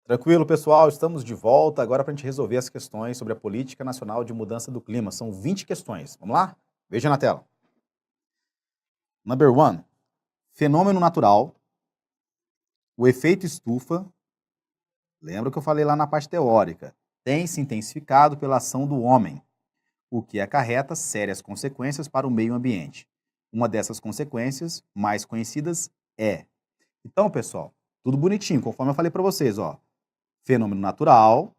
Tranquilo, pessoal? Estamos de volta agora para a gente resolver as questões sobre a Política Nacional de Mudança do Clima. São 20 questões. Vamos lá? Veja na tela. Number 1. Fenômeno natural. O efeito estufa. Lembra que eu falei lá na parte teórica. Tem se intensificado pela ação do homem, o que acarreta sérias consequências para o meio ambiente. Uma dessas consequências, mais conhecidas, é... Então, pessoal, tudo bonitinho, conforme eu falei para vocês, ó. Fenômeno natural,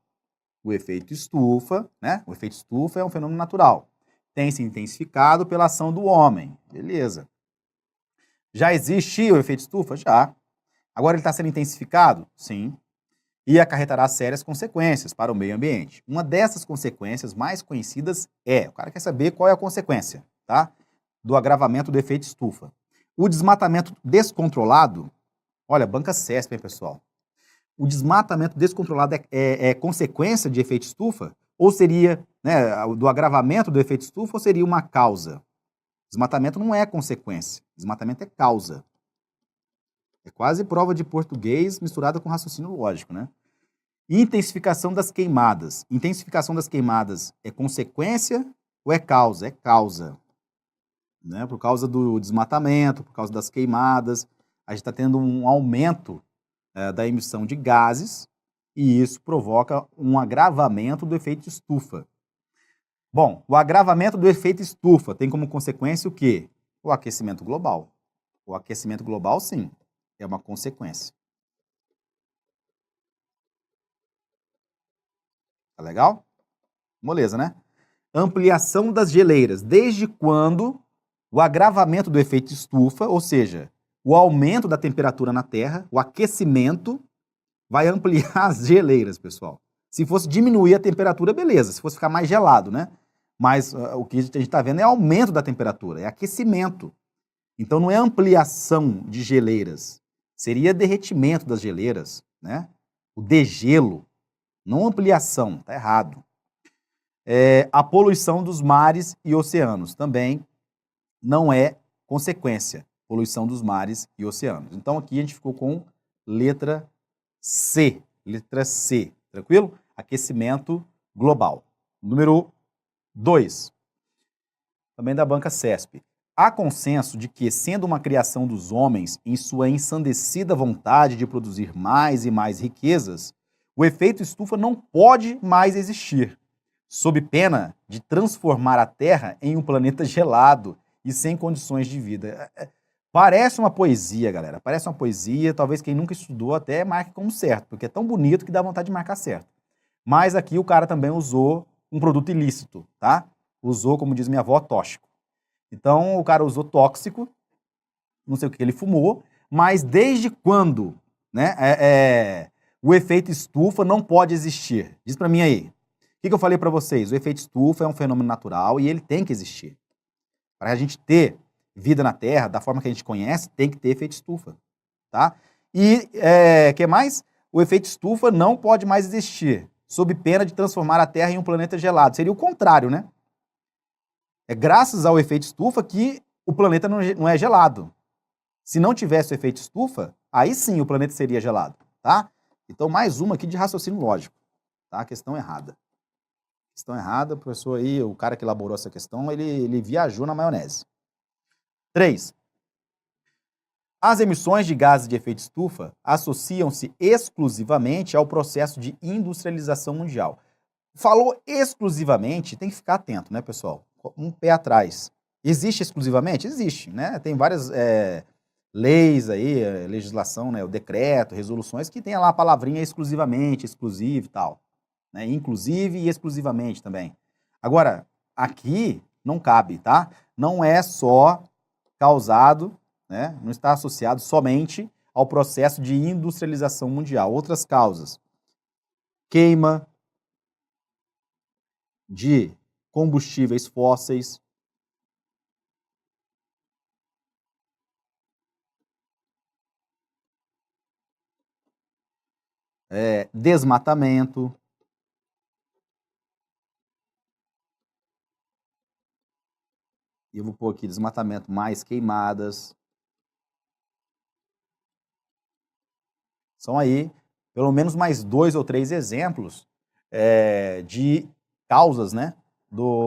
o efeito estufa, né? O efeito estufa é um fenômeno natural. Tem se intensificado pela ação do homem. Beleza. Já existia o efeito estufa? Já. Agora ele está sendo intensificado? Sim. E acarretará sérias consequências para o meio ambiente. Uma dessas consequências mais conhecidas é, o cara quer saber qual é a consequência, tá? Do agravamento do efeito estufa. O desmatamento descontrolado, olha, banca CESP, hein, pessoal? O desmatamento descontrolado é consequência de efeito estufa? Ou seria, né, do agravamento do efeito estufa, ou seria uma causa? Desmatamento não é consequência, desmatamento é causa. É quase prova de português misturada com raciocínio lógico, né? Intensificação das queimadas. Intensificação das queimadas é consequência ou é causa? É causa. Né? Por causa do desmatamento, por causa das queimadas, a gente está tendo um aumento da emissão de gases, e isso provoca um agravamento do efeito estufa. Bom, o agravamento do efeito estufa tem como consequência o quê? O aquecimento global. O aquecimento global, sim, é uma consequência. Tá legal? Moleza, né? Ampliação das geleiras. Desde quando o agravamento do efeito estufa, ou seja, o aumento da temperatura na Terra, o aquecimento, vai ampliar as geleiras, pessoal. Se fosse diminuir a temperatura, beleza. Se fosse ficar mais gelado, né? Mas o que a gente está vendo é aumento da temperatura, é aquecimento. Então não é ampliação de geleiras, seria derretimento das geleiras, né? O degelo, não ampliação, tá errado. A poluição dos mares e oceanos também não é consequência, poluição dos mares e oceanos. Então aqui a gente ficou com letra C, tranquilo? Aquecimento global. Número 2, também da banca CESP. Há consenso de que, sendo uma criação dos homens em sua ensandecida vontade de produzir mais e mais riquezas, o efeito estufa não pode mais existir, sob pena de transformar a Terra em um planeta gelado e sem condições de vida. Parece uma poesia, galera, parece uma poesia, talvez quem nunca estudou até marque como certo, porque é tão bonito que dá vontade de marcar certo. Mas aqui o cara também usou um produto ilícito, tá? Usou, como diz minha avó, tóxico. Então o cara usou tóxico, não sei o que ele fumou, mas desde quando, né, o efeito estufa não pode existir? Diz pra mim aí. O que eu falei pra vocês? O efeito estufa é um fenômeno natural e ele tem que existir. Para a gente ter vida na Terra, da forma que a gente conhece, tem que ter efeito estufa, tá? E, que mais? O efeito estufa não pode mais existir, sob pena de transformar a Terra em um planeta gelado. Seria o contrário, né? É graças ao efeito estufa que o planeta não é gelado. Se não tivesse o efeito estufa, aí sim o planeta seria gelado, tá? Então, mais uma aqui de raciocínio lógico, tá? Questão errada. Questão errada, o professor aí, o cara que elaborou essa questão, ele viajou na maionese. 3. As emissões de gases de efeito estufa associam-se exclusivamente ao processo de industrialização mundial. Falou exclusivamente, tem que ficar atento, né, pessoal? Um pé atrás. Existe exclusivamente? Existe, né? Tem várias leis aí, legislação, né, o decreto, resoluções, que tem lá a palavrinha exclusivamente, exclusivo e tal. Né? Inclusive e exclusivamente também. Agora, aqui não cabe, tá? Não é só causado, né, não está associado somente ao processo de industrialização mundial. Outras causas: queima de combustíveis fósseis, desmatamento, eu vou pôr aqui desmatamento mais queimadas. São aí pelo menos mais 2 ou 3 exemplos de causas, né,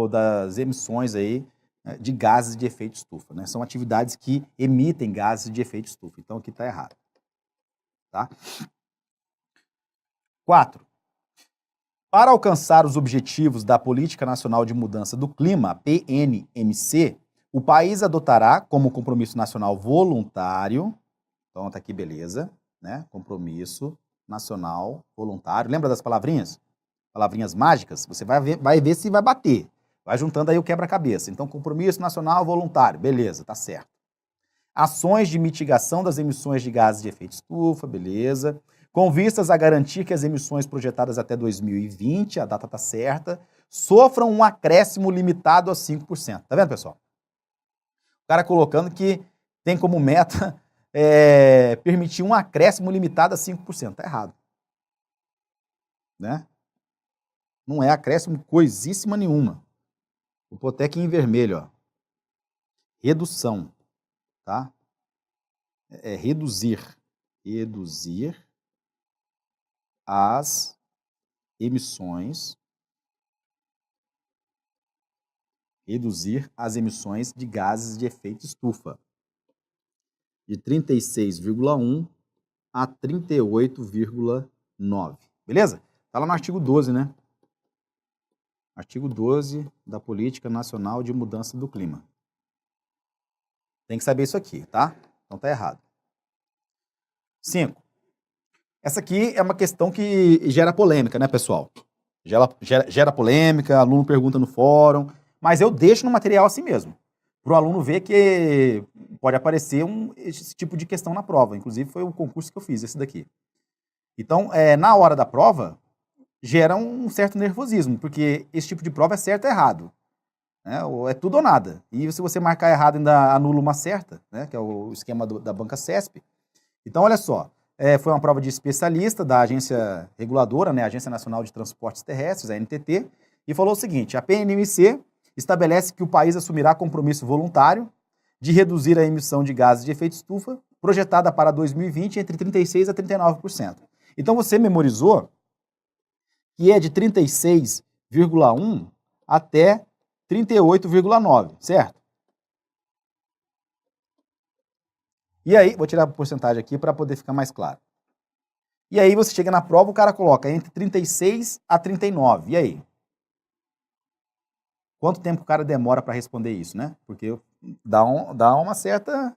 das emissões aí, de gases de efeito estufa, né? São atividades que emitem gases de efeito estufa. Então aqui está errado. Tá? 4. Para alcançar os objetivos da Política Nacional de Mudança do Clima, PNMC, o país adotará como compromisso nacional voluntário, então está aqui, beleza, né? Compromisso nacional voluntário. Lembra das palavrinhas? Palavrinhas mágicas? Você vai ver se vai bater. Vai juntando aí o quebra-cabeça. Então, compromisso nacional voluntário, beleza, tá certo. Ações de mitigação das emissões de gases de efeito estufa, beleza. Com vistas a garantir que as emissões projetadas até 2020, a data tá certa, sofram um acréscimo limitado a 5%. Tá vendo, pessoal? O cara colocando que tem como meta permitir um acréscimo limitado a 5%. Tá errado. Né? Não é acréscimo coisíssima nenhuma. Vou pôr até aqui em vermelho, ó. Redução, tá? Reduzir as emissões, de gases de efeito estufa, de 36,1 a 38,9. Beleza? Tá lá no artigo 12, né? Artigo 12 da Política Nacional de Mudança do Clima. Tem que saber isso aqui, tá? Então tá errado. 5. Essa aqui é uma questão que gera polêmica, né, pessoal? Gera polêmica, aluno pergunta no fórum, mas eu deixo no material assim mesmo, para o aluno ver que pode aparecer esse tipo de questão na prova. Inclusive foi o concurso que eu fiz, esse daqui. Então, na hora da prova, gera um certo nervosismo, porque esse tipo de prova é certo ou errado. Né? Ou é tudo ou nada. E se você marcar errado, ainda anula uma certa, né? Que é o esquema da banca CESP. Então, olha só, foi uma prova de especialista da agência reguladora, né? Agência Nacional de Transportes Terrestres, a ANTT, e falou o seguinte: a PNMC estabelece que o país assumirá compromisso voluntário de reduzir a emissão de gases de efeito estufa, projetada para 2020 entre 36% a 39%. Então, você memorizou que é de 36,1 até 38,9, certo? E aí, vou tirar a porcentagem aqui para poder ficar mais claro. E aí você chega na prova, o cara coloca entre 36 a 39. E aí? Quanto tempo o cara demora para responder isso, né? Porque dá uma certa...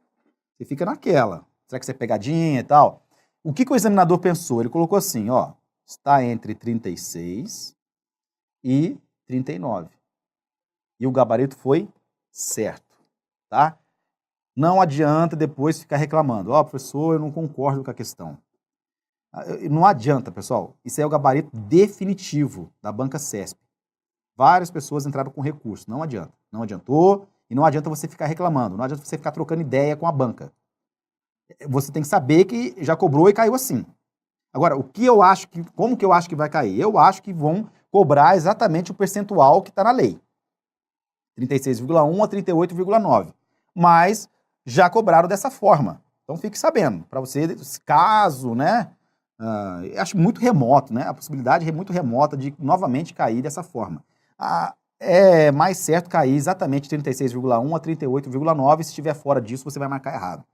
Você fica naquela. Será que isso é pegadinha e tal? O que o examinador pensou? Ele colocou assim, ó, está entre 36 e 39. E o gabarito foi certo, tá? Não adianta depois ficar reclamando. Ó, professor, eu não concordo com a questão. Não adianta, pessoal. Isso é o gabarito definitivo da banca CESP. Várias pessoas entraram com recurso. Não adianta. Não adiantou e não adianta você ficar reclamando. Não adianta você ficar trocando ideia com a banca. Você tem que saber que já cobrou e caiu assim. Agora, como que eu acho que vai cair? Eu acho que vão cobrar exatamente o percentual que está na lei. 36,1 a 38,9. Mas já cobraram dessa forma. Então fique sabendo, para você, caso, né? Acho muito remoto, né? A possibilidade é muito remota de novamente cair dessa forma. É mais certo cair exatamente 36,1 a 38,9. Se estiver fora disso, você vai marcar errado.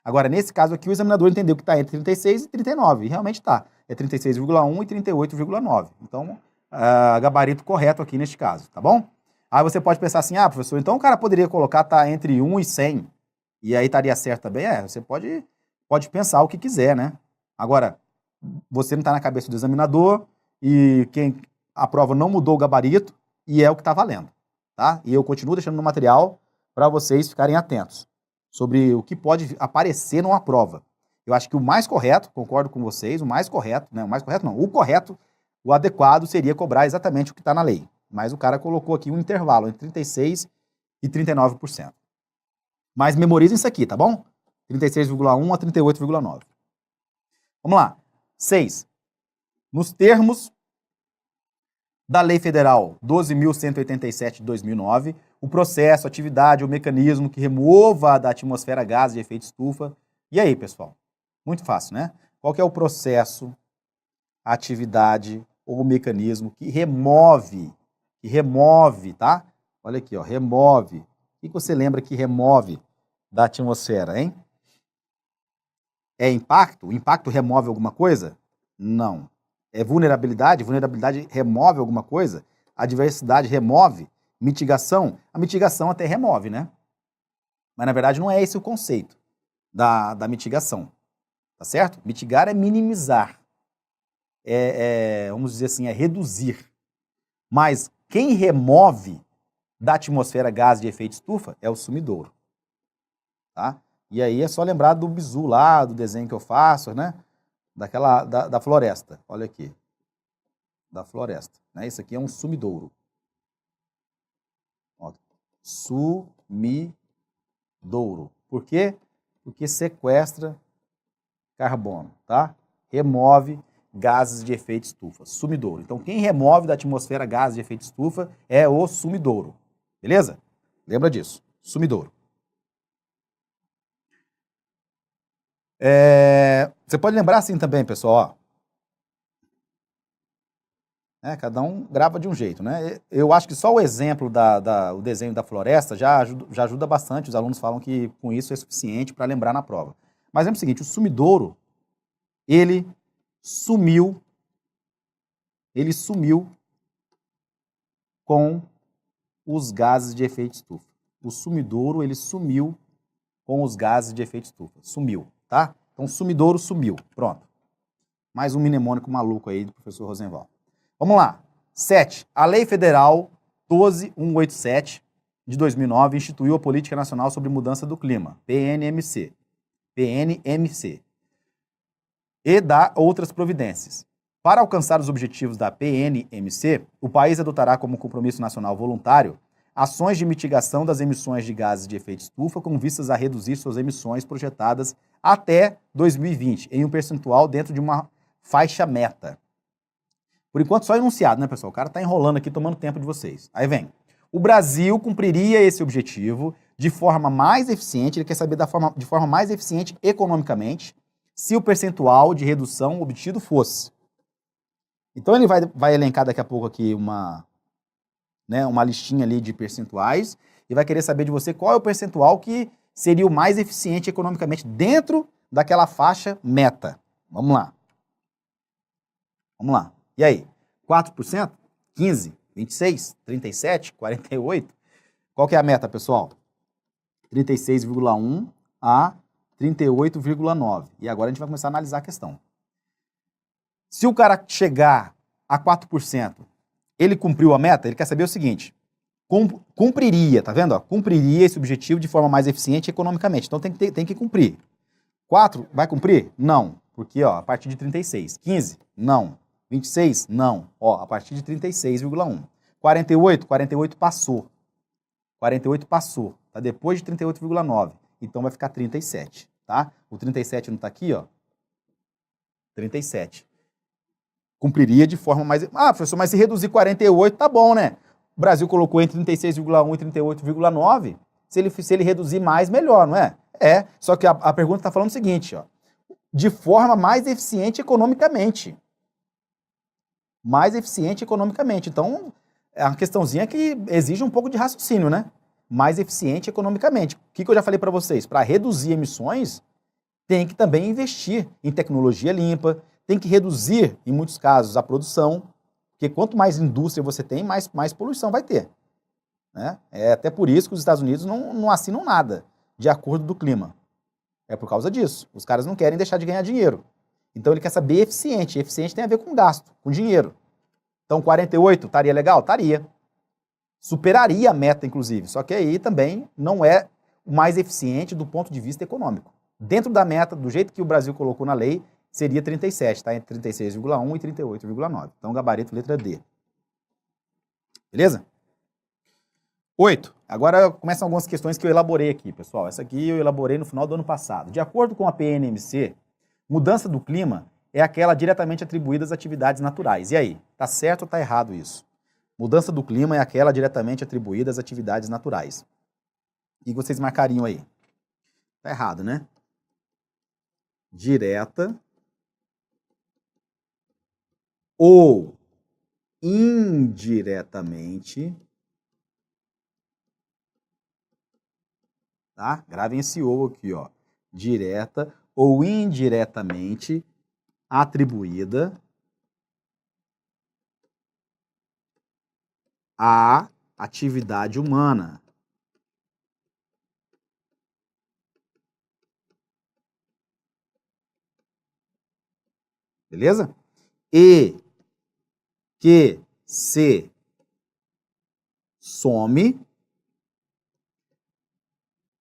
Agora, nesse caso aqui, o examinador entendeu que está entre 36 e 39. E realmente está. É 36,1 e 38,9. Então, gabarito correto aqui neste caso, tá bom? Aí você pode pensar assim, professor, então o cara poderia colocar entre 1 e 100. E aí estaria certo também? Você pode pensar o que quiser, né? Agora, você não está na cabeça do examinador e a prova não mudou o gabarito e é o que está valendo, tá? E eu continuo deixando no material para vocês ficarem atentos sobre o que pode aparecer numa prova. Eu acho que o mais correto, concordo com vocês, o correto, o adequado seria cobrar exatamente o que está na lei. Mas o cara colocou aqui um intervalo entre 36% e 39%. Mas memorizem isso aqui, tá bom? 36,1 a 38,9. Vamos lá. 6. Nos termos da Lei Federal 12.187 de 2009, o processo, atividade ou mecanismo que remova da atmosfera gases de efeito estufa. E aí, pessoal? Muito fácil, né? Qual que é o processo, atividade ou mecanismo que remove, tá? Olha aqui, ó, remove. O que você lembra que remove da atmosfera, hein? É impacto? O impacto remove alguma coisa? Não. É vulnerabilidade? Vulnerabilidade remove alguma coisa? Adversidade remove? Mitigação? A mitigação até remove, né? Mas na verdade não é esse o conceito da mitigação, tá certo? Mitigar é minimizar, vamos dizer assim, é reduzir. Mas quem remove da atmosfera gás de efeito estufa é o sumidouro, tá? E aí é só lembrar do bizu lá, do desenho que eu faço, né? Da floresta. Olha aqui. Da floresta. Né? Isso aqui é um sumidouro. Ó, sumidouro. Por quê? Porque sequestra carbono, tá? Remove gases de efeito estufa. Sumidouro. Então, quem remove da atmosfera gases de efeito estufa é o sumidouro. Beleza? Lembra disso. Sumidouro. Você pode lembrar assim também, pessoal, ó. Cada um grava de um jeito, né? Eu acho que só o exemplo o desenho da floresta já ajuda bastante. Os alunos falam que com isso é suficiente para lembrar na prova. Mas é o seguinte, o sumidouro, ele sumiu com os gases de efeito estufa. O sumidouro, ele sumiu com os gases de efeito estufa. Sumiu, tá? Então, o sumidouro sumiu. Pronto. Mais um mnemônico maluco aí do professor Rosenval. Vamos lá. 7. A Lei Federal 12.187, de 2009, instituiu a Política Nacional sobre Mudança do Clima, PNMC, e dá outras providências. Para alcançar os objetivos da PNMC, o país adotará como compromisso nacional voluntário ações de mitigação das emissões de gases de efeito estufa com vistas a reduzir suas emissões projetadas até 2020, em um percentual dentro de uma faixa meta. Por enquanto, só enunciado, né, pessoal? O cara tá enrolando aqui, tomando tempo de vocês. Aí vem. O Brasil cumpriria esse objetivo de forma mais eficiente, ele quer saber de forma mais eficiente economicamente, se o percentual de redução obtido fosse. Então, ele vai elencar daqui a pouco aqui uma listinha ali de percentuais e vai querer saber de você qual é o percentual que seria o mais eficiente economicamente dentro daquela faixa meta. Vamos lá. Vamos lá. E aí? 4%? 15%? 26%? 37%? 48%? Qual que é a meta, pessoal? 36,1% a 38,9%. E agora a gente vai começar a analisar a questão. Se o cara chegar a 4%, ele cumpriu a meta? Ele quer saber o seguinte, cumpriria, tá vendo? Cumpriria esse objetivo de forma mais eficiente economicamente. Então tem que cumprir. 4, vai cumprir? Não. Porque, a partir de 36. 15? Não. 26? Não. A partir de 36,1. 48 passou. 48 passou. Tá depois de 38,9. Então vai ficar 37, tá? O 37 não tá aqui, 37. Cumpriria de forma mais... professor, mas se reduzir 48, tá bom, né? O Brasil colocou entre 36,1 e 38,9. Se ele reduzir mais, melhor, não é? Só que a pergunta está falando o seguinte, de forma mais eficiente economicamente. Mais eficiente economicamente. Então, é uma questãozinha que exige um pouco de raciocínio, né? Mais eficiente economicamente. O que eu já falei para vocês? Para reduzir emissões, tem que também investir em tecnologia limpa, tem que reduzir, em muitos casos, a produção, porque quanto mais indústria você tem, mais poluição vai ter. Né? É até por isso que os Estados Unidos não assinam nada de acordo do clima. É por causa disso. Os caras não querem deixar de ganhar dinheiro. Então ele quer saber eficiente. Eficiente tem a ver com gasto, com dinheiro. Então 48 estaria legal? Estaria. Superaria a meta, inclusive. Só que aí também não é o mais eficiente do ponto de vista econômico. Dentro da meta, do jeito que o Brasil colocou na lei, seria 37, tá? Entre 36,1 e 38,9. Então, gabarito letra D. Beleza? 8. Agora começam algumas questões que eu elaborei aqui, pessoal. Essa aqui eu elaborei no final do ano passado. De acordo com a PNMC, mudança do clima é aquela diretamente atribuída às atividades naturais. E aí, tá certo ou tá errado isso? Mudança do clima é aquela diretamente atribuída às atividades naturais. O que vocês marcariam aí? Tá errado, né? Direta ou indiretamente, tá? Gravem esse ou aqui, ó. Direta ou indiretamente atribuída à atividade humana. Beleza? E que se some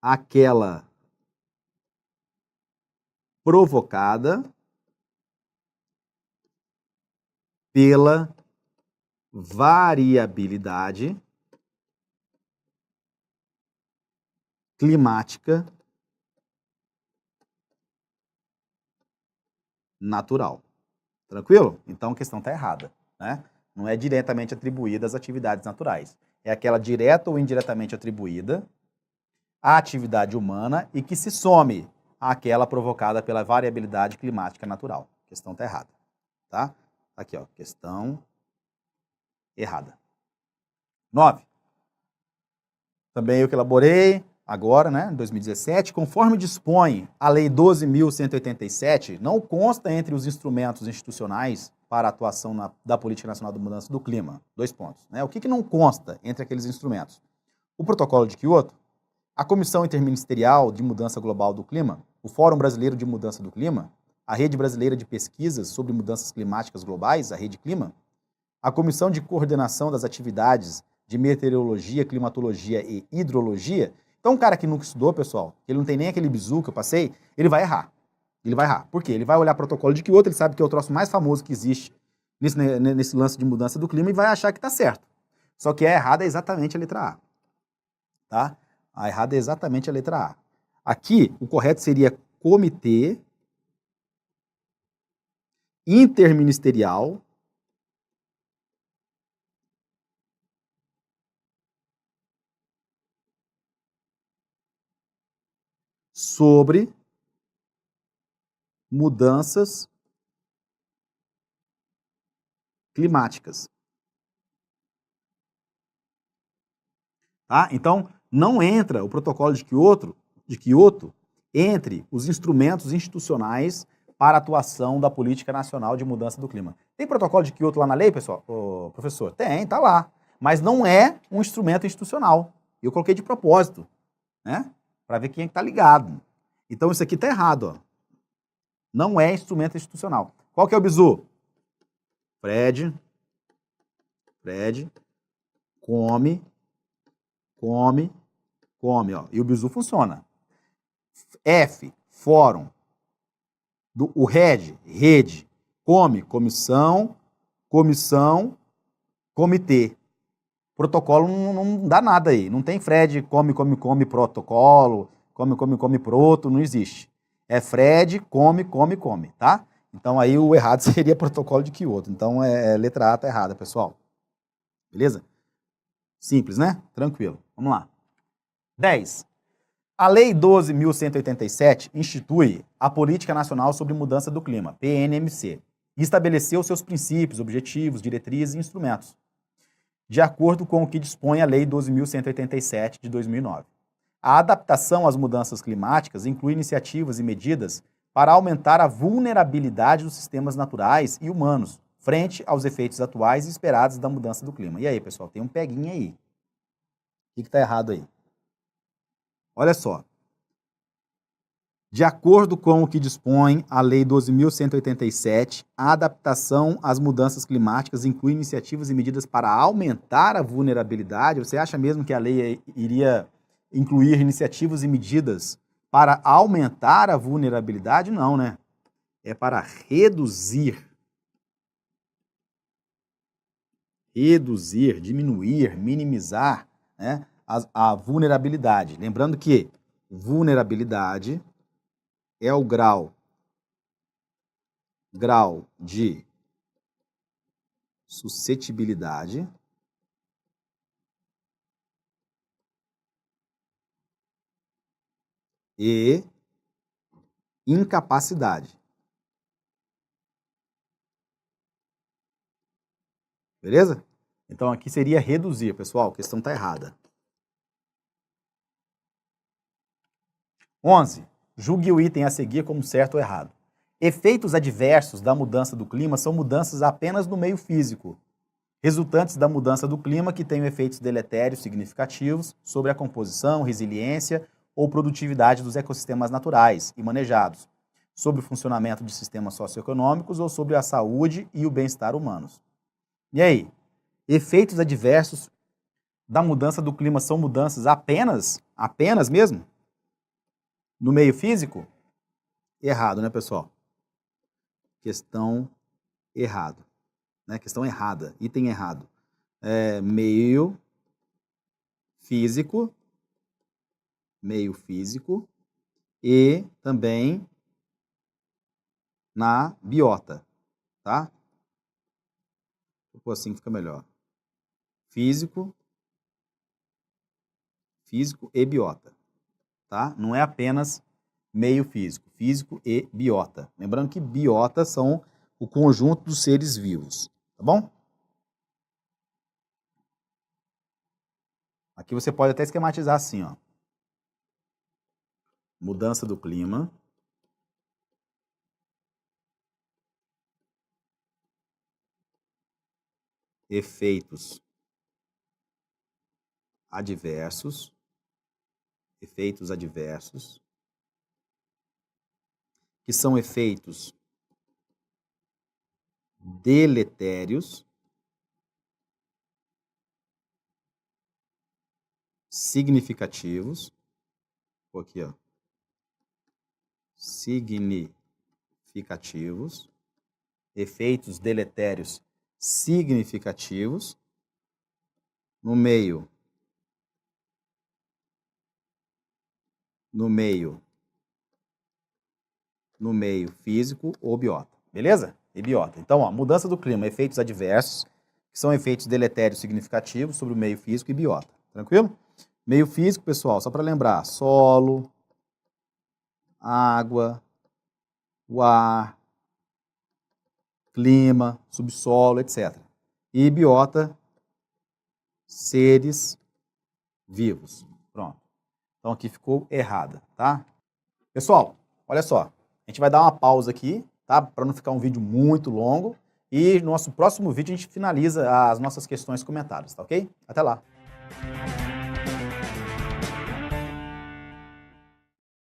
aquela provocada pela variabilidade climática natural. Tranquilo? Então a questão está errada, né? Não é diretamente atribuída às atividades naturais. É aquela direta ou indiretamente atribuída à atividade humana e que se some àquela provocada pela variabilidade climática natural. A questão está errada, tá? Aqui, ó, questão errada. 9. Também eu que elaborei agora, né, em 2017, conforme dispõe a Lei 12.187, não consta entre os instrumentos institucionais para a atuação da Política Nacional de Mudança do Clima. 2 pontos. Né? O que não consta entre aqueles instrumentos? O Protocolo de Quioto, a Comissão Interministerial de Mudança Global do Clima, o Fórum Brasileiro de Mudança do Clima, a Rede Brasileira de Pesquisas sobre Mudanças Climáticas Globais, a Rede Clima, a Comissão de Coordenação das Atividades de Meteorologia, Climatologia e Hidrologia. Então, um cara que nunca estudou, pessoal, ele não tem nem aquele bizu que eu passei, ele vai errar. Ele vai errar. Por quê? Ele vai olhar o protocolo de Kyoto, ele sabe que é o troço mais famoso que existe nesse lance de mudança do clima e vai achar que está certo. Só que a errada é exatamente a letra A. Tá? A errada é exatamente a letra A. Aqui, o correto seria Comitê Interministerial sobre mudanças climáticas. Tá? Então, não entra o protocolo de Kyoto entre os instrumentos institucionais para a atuação da Política Nacional de Mudança do Clima. Tem protocolo de Kyoto lá na lei, pessoal? Ô, professor? Tem, tá lá. Mas não é um instrumento institucional. Eu coloquei de propósito, né? Para ver quem é que tá ligado. Então, isso aqui tá errado, ó. Não é instrumento institucional. Qual que é o bizu? Fred, come, ó. E o bizu funciona. F, fórum. O rede. Comissão, comitê. Protocolo não dá nada aí. Não tem Fred, come, protocolo, come, proto, não existe. É Fred, come, tá? Então aí o errado seria protocolo de Kyoto. Então letra A tá errada, pessoal. Beleza? Simples, né? Tranquilo. Vamos lá. 10. A Lei 12.187 institui a Política Nacional sobre Mudança do Clima, PNMC, e estabeleceu seus princípios, objetivos, diretrizes e instrumentos, de acordo com o que dispõe a Lei 12.187 de 2009. A adaptação às mudanças climáticas inclui iniciativas e medidas para aumentar a vulnerabilidade dos sistemas naturais e humanos frente aos efeitos atuais e esperados da mudança do clima. E aí, pessoal, tem um peguinho aí. O que está errado aí? Olha só. De acordo com o que dispõe a Lei 12.187, a adaptação às mudanças climáticas inclui iniciativas e medidas para aumentar a vulnerabilidade. Você acha mesmo que a lei iria incluir iniciativas e medidas para aumentar a vulnerabilidade? Não, né? É para reduzir, diminuir, minimizar, né, a vulnerabilidade. Lembrando que vulnerabilidade é o grau de suscetibilidade e incapacidade. Beleza? Então aqui seria reduzir, pessoal. A questão está errada. 11. Julgue o item a seguir como certo ou errado. Efeitos adversos da mudança do clima são mudanças apenas no meio físico, resultantes da mudança do clima que tenham efeitos deletérios significativos sobre a composição, resiliência ou produtividade dos ecossistemas naturais e manejados, sobre o funcionamento de sistemas socioeconômicos ou sobre a saúde e o bem-estar humanos. E aí? Efeitos adversos da mudança do clima são mudanças apenas mesmo? No meio físico? Errado, né, pessoal? Questão errado. Né? Questão errada, item errado. Meio físico e também na biota, tá? Vou pôr assim que fica melhor. Físico e biota, tá? Não é apenas meio físico e biota. Lembrando que biota são o conjunto dos seres vivos, tá bom? Aqui você pode até esquematizar assim, ó. Mudança do clima. Efeitos adversos, que são efeitos deletérios, significativos, vou aqui, ó, significativos, efeitos deletérios significativos no meio físico ou biota, beleza? E biota. Então, ó, mudança do clima, efeitos adversos, que são efeitos deletérios significativos sobre o meio físico e biota. Tranquilo? Meio físico, pessoal, só para lembrar, solo, água, o ar, clima, subsolo, etc. E biota, seres vivos. Pronto. Então aqui ficou errada, tá? Pessoal, olha só. A gente vai dar uma pausa aqui, tá? Para não ficar um vídeo muito longo. E no nosso próximo vídeo a gente finaliza as nossas questões comentadas, tá ok? Até lá.